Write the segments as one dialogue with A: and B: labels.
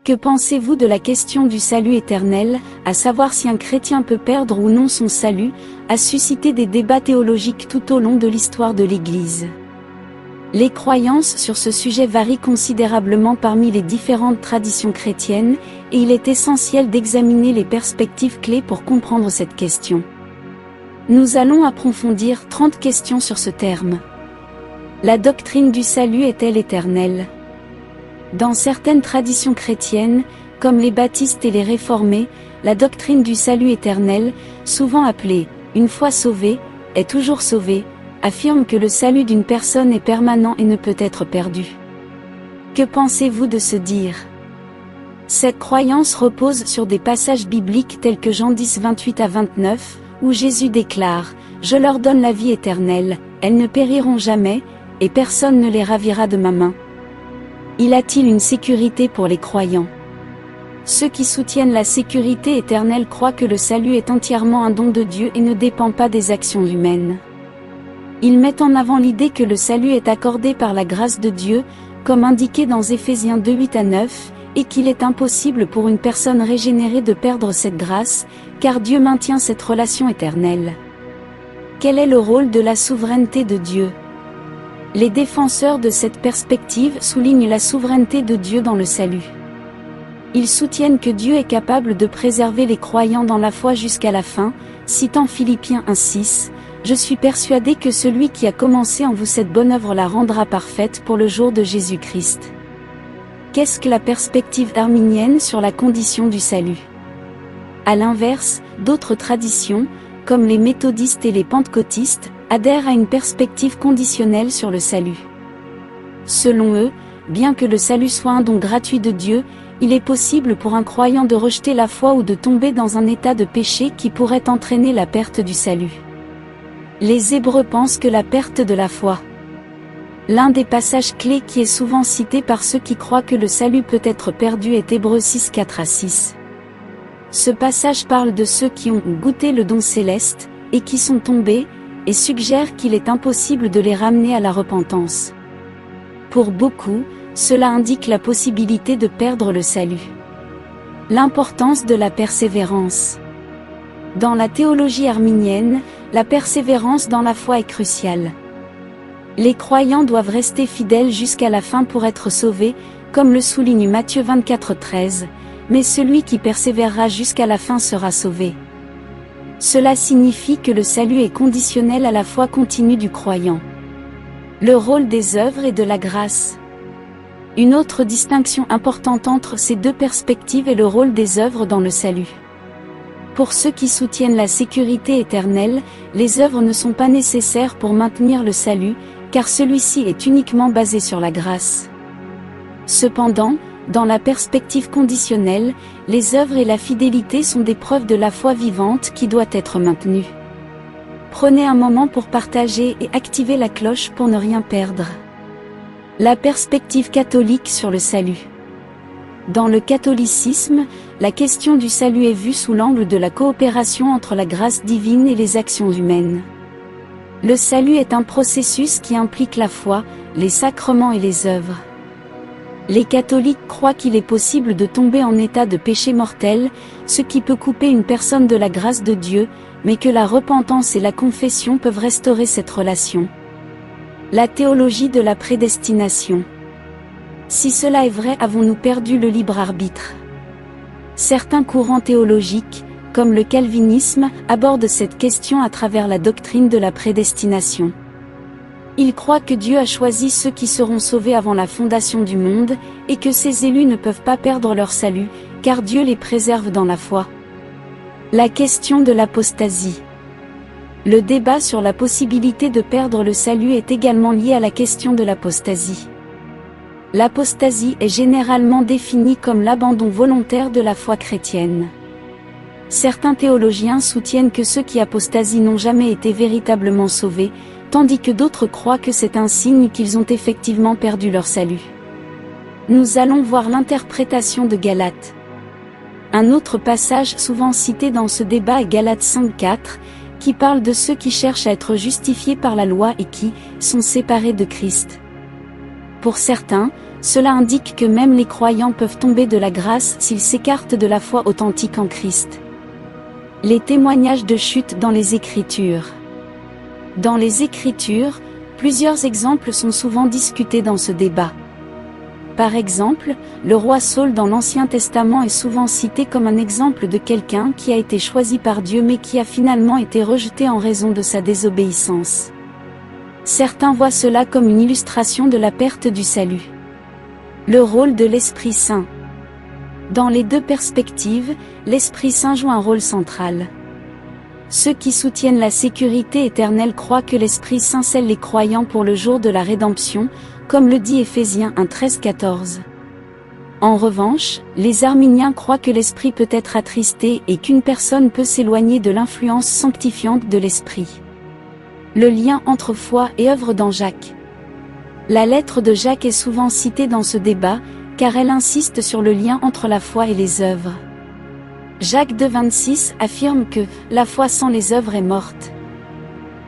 A: Que pensez-vous de la question du salut éternel, à savoir si un chrétien peut perdre ou non son salut, a suscité des débats théologiques tout au long de l'histoire de l'Église. Les croyances sur ce sujet varient considérablement parmi les différentes traditions chrétiennes, et il est essentiel d'examiner les perspectives clés pour comprendre cette question. Nous allons approfondir 30 questions sur ce terme. La doctrine du salut est-elle éternelle ? Dans certaines traditions chrétiennes, comme les baptistes et les réformés, la doctrine du salut éternel, souvent appelée « une fois sauvé, est toujours sauvé », affirme que le salut d'une personne est permanent et ne peut être perdu. Que pensez-vous de ce dire ? Cette croyance repose sur des passages bibliques tels que Jean 10, 28 à 29, où Jésus déclare « Je leur donne la vie éternelle, elles ne périront jamais, et personne ne les ravira de ma main. » Y a-t-il une sécurité pour les croyants ? Ceux qui soutiennent la sécurité éternelle croient que le salut est entièrement un don de Dieu et ne dépend pas des actions humaines. Ils mettent en avant l'idée que le salut est accordé par la grâce de Dieu, comme indiqué dans Éphésiens 2, 8 à 9, et qu'il est impossible pour une personne régénérée de perdre cette grâce, car Dieu maintient cette relation éternelle. Quel est le rôle de la souveraineté de Dieu ? Les défenseurs de cette perspective soulignent la souveraineté de Dieu dans le salut. Ils soutiennent que Dieu est capable de préserver les croyants dans la foi jusqu'à la fin, citant Philippiens 1,6, « Je suis persuadé que celui qui a commencé en vous cette bonne œuvre la rendra parfaite pour le jour de Jésus-Christ. » Qu'est-ce que la perspective arminienne sur la condition du salut ? À l'inverse, d'autres traditions, comme les méthodistes et les pentecôtistes, adhèrent à une perspective conditionnelle sur le salut. Selon eux, bien que le salut soit un don gratuit de Dieu, il est possible pour un croyant de rejeter la foi ou de tomber dans un état de péché qui pourrait entraîner la perte du salut. Les Hébreux pensent que la perte de la foi. L'un des passages clés qui est souvent cité par ceux qui croient que le salut peut être perdu est Hébreux 6, 4 à 6. Ce passage parle de ceux qui ont goûté le don céleste, et qui sont tombés, et suggère qu'il est impossible de les ramener à la repentance. Pour beaucoup, cela indique la possibilité de perdre le salut. L'importance de la persévérance. Dans la théologie arminienne, la persévérance dans la foi est cruciale. Les croyants doivent rester fidèles jusqu'à la fin pour être sauvés, comme le souligne Matthieu 24, 13, mais celui qui persévérera jusqu'à la fin sera sauvé. Cela signifie que le salut est conditionnel à la foi continue du croyant. Le rôle des œuvres et de la grâce. Une autre distinction importante entre ces deux perspectives est le rôle des œuvres dans le salut. Pour ceux qui soutiennent la sécurité éternelle, les œuvres ne sont pas nécessaires pour maintenir le salut, car celui-ci est uniquement basé sur la grâce. Cependant, dans la perspective conditionnelle, les œuvres et la fidélité sont des preuves de la foi vivante qui doit être maintenue. Prenez un moment pour partager et activer la cloche pour ne rien perdre. La perspective catholique sur le salut. Dans le catholicisme, la question du salut est vue sous l'angle de la coopération entre la grâce divine et les actions humaines. Le salut est un processus qui implique la foi, les sacrements et les œuvres. Les catholiques croient qu'il est possible de tomber en état de péché mortel, ce qui peut couper une personne de la grâce de Dieu, mais que la repentance et la confession peuvent restaurer cette relation. La théologie de la prédestination. Si cela est vrai, avons-nous perdu le libre arbitre ? Certains courants théologiques, comme le calvinisme, abordent cette question à travers la doctrine de la prédestination. Ils croient que Dieu a choisi ceux qui seront sauvés avant la fondation du monde, et que ces élus ne peuvent pas perdre leur salut, car Dieu les préserve dans la foi. La question de l'apostasie. Le débat sur la possibilité de perdre le salut est également lié à la question de l'apostasie. L'apostasie est généralement définie comme l'abandon volontaire de la foi chrétienne. Certains théologiens soutiennent que ceux qui apostasient n'ont jamais été véritablement sauvés, tandis que d'autres croient que c'est un signe qu'ils ont effectivement perdu leur salut. Nous allons voir l'interprétation de Galates. Un autre passage souvent cité dans ce débat est Galates 5,4, qui parle de ceux qui cherchent à être justifiés par la loi et qui sont séparés de Christ. Pour certains, cela indique que même les croyants peuvent tomber de la grâce s'ils s'écartent de la foi authentique en Christ. Les témoignages de chute dans les Écritures. Dans les Écritures, plusieurs exemples sont souvent discutés dans ce débat. Par exemple, le roi Saül dans l'Ancien Testament est souvent cité comme un exemple de quelqu'un qui a été choisi par Dieu mais qui a finalement été rejeté en raison de sa désobéissance. Certains voient cela comme une illustration de la perte du salut. Le rôle de l'Esprit Saint. Dans les deux perspectives, l'Esprit Saint joue un rôle central. Ceux qui soutiennent la sécurité éternelle croient que l'Esprit Saint scelle les croyants pour le jour de la rédemption, comme le dit Éphésiens 1:13-14. En revanche, les arminiens croient que l'Esprit peut être attristé et qu'une personne peut s'éloigner de l'influence sanctifiante de l'Esprit. Le lien entre foi et œuvre dans Jacques. La lettre de Jacques est souvent citée dans ce débat, car elle insiste sur le lien entre la foi et les œuvres. Jacques 2:26 affirme que « la foi sans les œuvres est morte ».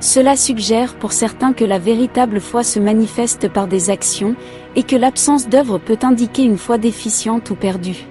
A: Cela suggère pour certains que la véritable foi se manifeste par des actions, et que l'absence d'œuvre peut indiquer une foi déficiente ou perdue.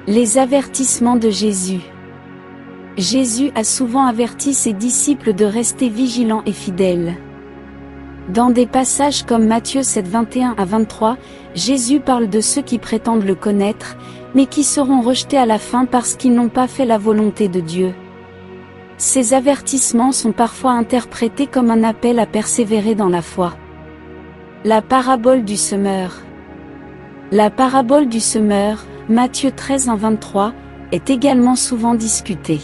A: Les avertissements de Jésus. Jésus a souvent averti ses disciples de rester vigilants et fidèles. Dans des passages comme Matthieu 7:21-23, Jésus parle de ceux qui prétendent le connaître, mais qui seront rejetés à la fin parce qu'ils n'ont pas fait la volonté de Dieu. Ces avertissements sont parfois interprétés comme un appel à persévérer dans la foi. La parabole du semeur. La parabole du semeur, Matthieu 13:23, est également souvent discutée.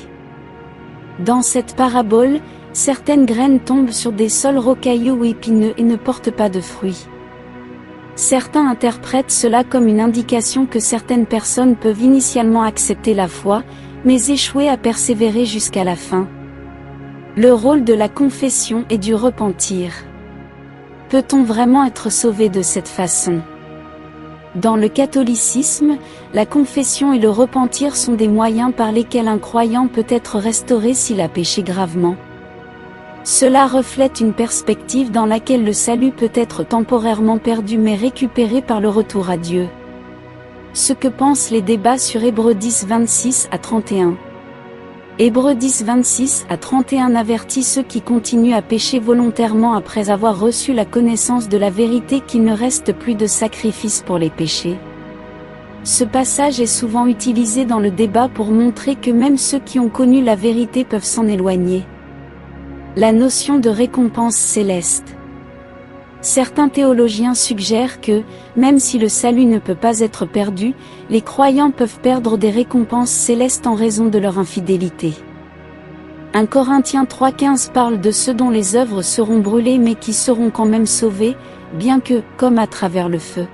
A: Dans cette parabole, certaines graines tombent sur des sols rocailleux ou épineux et ne portent pas de fruits. Certains interprètent cela comme une indication que certaines personnes peuvent initialement accepter la foi, mais échouer à persévérer jusqu'à la fin. Le rôle de la confession et du repentir. Peut-on vraiment être sauvé de cette façon? Dans le catholicisme, la confession et le repentir sont des moyens par lesquels un croyant peut être restauré s'il a péché gravement. Cela reflète une perspective dans laquelle le salut peut être temporairement perdu mais récupéré par le retour à Dieu. Ce que pensent les débats sur Hébreux 10:26-31. Hébreux 10:26-31 avertit ceux qui continuent à pécher volontairement après avoir reçu la connaissance de la vérité qu'il ne reste plus de sacrifice pour les péchés. Ce passage est souvent utilisé dans le débat pour montrer que même ceux qui ont connu la vérité peuvent s'en éloigner. La notion de récompense céleste. Certains théologiens suggèrent que, même si le salut ne peut pas être perdu, les croyants peuvent perdre des récompenses célestes en raison de leur infidélité. 1 Corinthiens 3:15 parle de ceux dont les œuvres seront brûlées mais qui seront quand même sauvés, bien que, comme à travers le feu.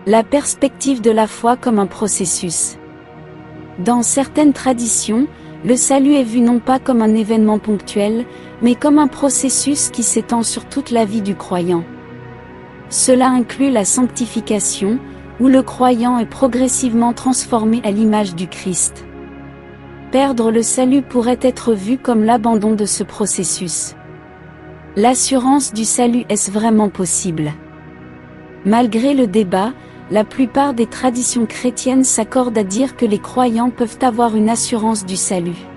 A: La perspective de la foi comme un processus. Dans certaines traditions, le salut est vu non pas comme un événement ponctuel, mais comme un processus qui s'étend sur toute la vie du croyant. Cela inclut la sanctification, où le croyant est progressivement transformé à l'image du Christ. Perdre le salut pourrait être vu comme l'abandon de ce processus. L'assurance du salut, est-ce vraiment possible? Malgré le débat, la plupart des traditions chrétiennes s'accordent à dire que les croyants peuvent avoir une assurance du salut.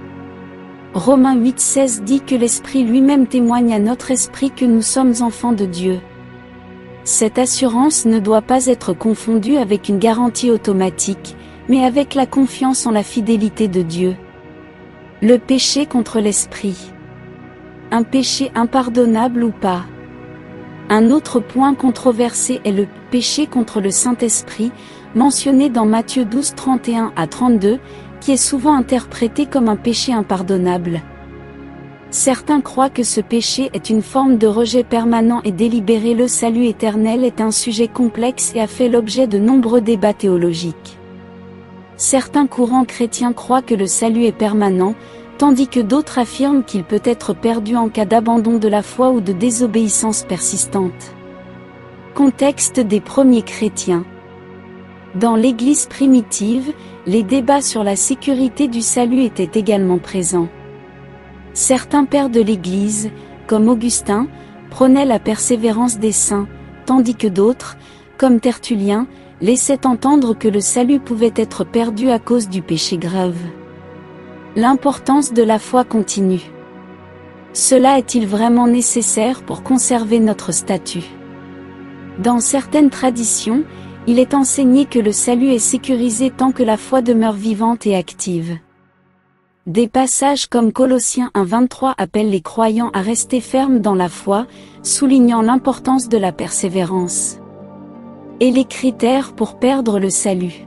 A: Romains 8:16 dit que l'Esprit lui-même témoigne à notre esprit que nous sommes enfants de Dieu. Cette assurance ne doit pas être confondue avec une garantie automatique, mais avec la confiance en la fidélité de Dieu. Le péché contre l'Esprit. Un péché impardonnable ou pas? Un autre point controversé est le péché contre le Saint-Esprit, mentionné dans Matthieu 12:31-32, qui est souvent interprété comme un péché impardonnable. Certains croient que ce péché est une forme de rejet permanent et délibéré. Le salut éternel est un sujet complexe et a fait l'objet de nombreux débats théologiques. Certains courants chrétiens croient que le salut est permanent, tandis que d'autres affirment qu'il peut être perdu en cas d'abandon de la foi ou de désobéissance persistante. Contexte des premiers chrétiens. Dans l'Église primitive, les débats sur la sécurité du salut étaient également présents. Certains pères de l'Église, comme Augustin, prônaient la persévérance des saints, tandis que d'autres, comme Tertullien, laissait entendre que le salut pouvait être perdu à cause du péché grave. L'importance de la foi continue. Cela est-il vraiment nécessaire pour conserver notre statut? Dans certaines traditions, il est enseigné que le salut est sécurisé tant que la foi demeure vivante et active. Des passages comme Colossiens 1:23 appellent les croyants à rester fermes dans la foi, soulignant l'importance de la persévérance. Et les critères pour perdre le salut.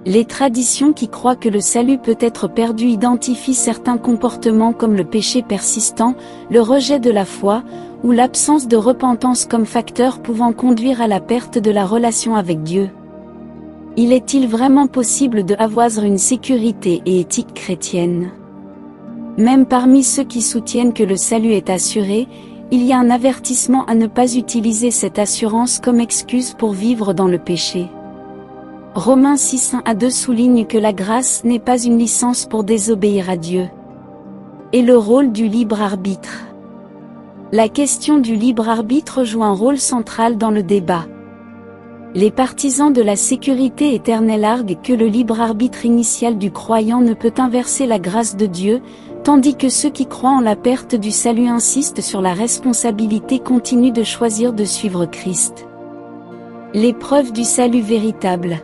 A: Les traditions qui croient que le salut peut être perdu identifient certains comportements comme le péché persistant, le rejet de la foi, ou l'absence de repentance comme facteurs pouvant conduire à la perte de la relation avec Dieu. Est-il vraiment possible de avoir une sécurité et éthique chrétienne? Même parmi ceux qui soutiennent que le salut est assuré, il y a un avertissement à ne pas utiliser cette assurance comme excuse pour vivre dans le péché. Romains 6:1-2 souligne que la grâce n'est pas une licence pour désobéir à Dieu. Et le rôle du libre arbitre. La question du libre arbitre joue un rôle central dans le débat. Les partisans de la sécurité éternelle arguent que le libre arbitre initial du croyant ne peut inverser la grâce de Dieu, tandis que ceux qui croient en la perte du salut insistent sur la responsabilité continue de choisir de suivre Christ. L'épreuve du salut véritable.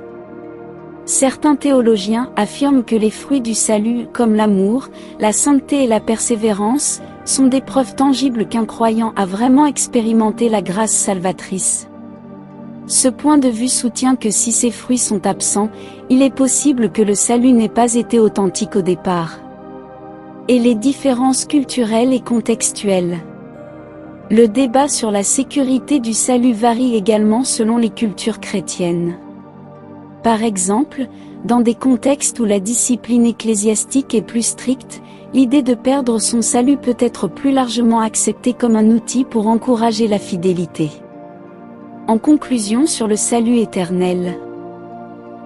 A: Certains théologiens affirment que les fruits du salut, comme l'amour, la sainteté et la persévérance, sont des preuves tangibles qu'un croyant a vraiment expérimenté la grâce salvatrice. Ce point de vue soutient que si ces fruits sont absents, il est possible que le salut n'ait pas été authentique au départ. Et les différences culturelles et contextuelles. Le débat sur la sécurité du salut varie également selon les cultures chrétiennes. Par exemple, dans des contextes où la discipline ecclésiastique est plus stricte, l'idée de perdre son salut peut être plus largement acceptée comme un outil pour encourager la fidélité. En conclusion sur le salut éternel.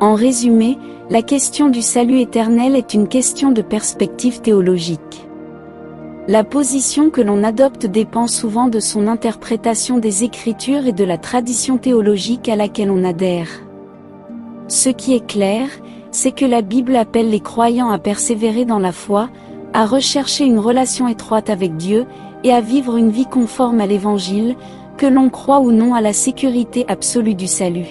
A: En résumé, la question du salut éternel est une question de perspective théologique. La position que l'on adopte dépend souvent de son interprétation des Écritures et de la tradition théologique à laquelle on adhère. Ce qui est clair, c'est que la Bible appelle les croyants à persévérer dans la foi, à rechercher une relation étroite avec Dieu, et à vivre une vie conforme à l'Évangile, que l'on croit ou non à la sécurité absolue du salut.